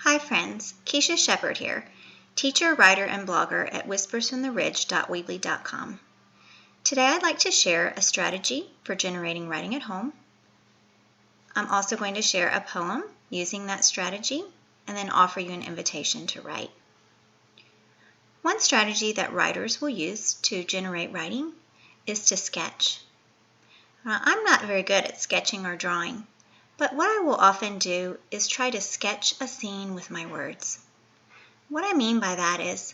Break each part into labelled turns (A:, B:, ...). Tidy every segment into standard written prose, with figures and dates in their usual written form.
A: Hi friends, Keisha Shepard here, teacher, writer, and blogger at whispersfromtheridge.weebly.com. Today I'd like to share a strategy for generating writing at home. I'm also going to share a poem using that strategy and then offer you an invitation to write. One strategy that writers will use to generate writing is to sketch. I'm not very good at sketching or drawing, but what I will often do is try to sketch a scene with my words. What I mean by that is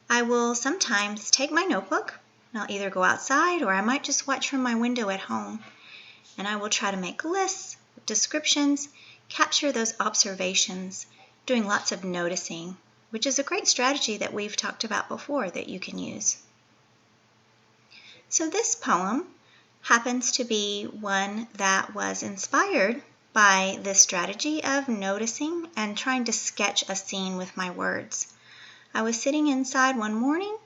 A: I will sometimes take my notebook and I'll either go outside or I might just watch from my window at home, and I will try to make lists, descriptions, capture those observations, doing lots of noticing, which is a great strategy that we've talked about before that you can use. So this poem happens to be one that was inspired by this strategy of noticing and trying to sketch a scene with my words. I was sitting inside one morning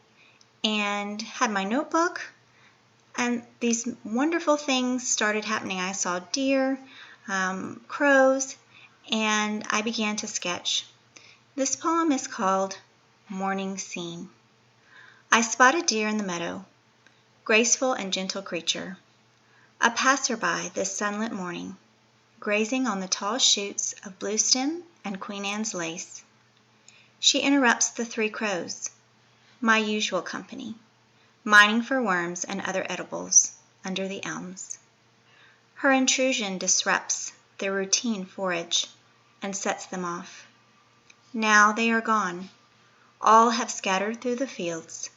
A: and had my notebook, and these wonderful things started happening. I saw deer, crows, and I began to sketch. This poem is called Morning Scene. I spotted deer in the meadow, graceful and gentle creature, a passerby this sunlit morning, grazing on the tall shoots of bluestem and Queen Anne's lace. She interrupts the three crows, my usual company, mining for worms and other edibles under the elms. Her intrusion disrupts their routine forage and sets them off. Now they are gone. All have scattered through the fields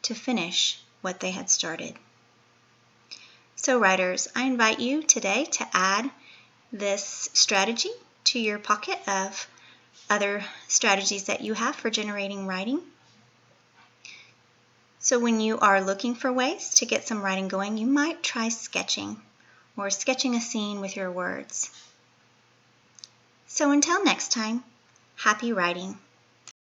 A: to finish what they had started. So writers, I invite you today to add this strategy to your pocket of other strategies that you have for generating writing. So when you are looking for ways to get some writing going, you might try sketching or sketching a scene with your words. So until next time, happy writing.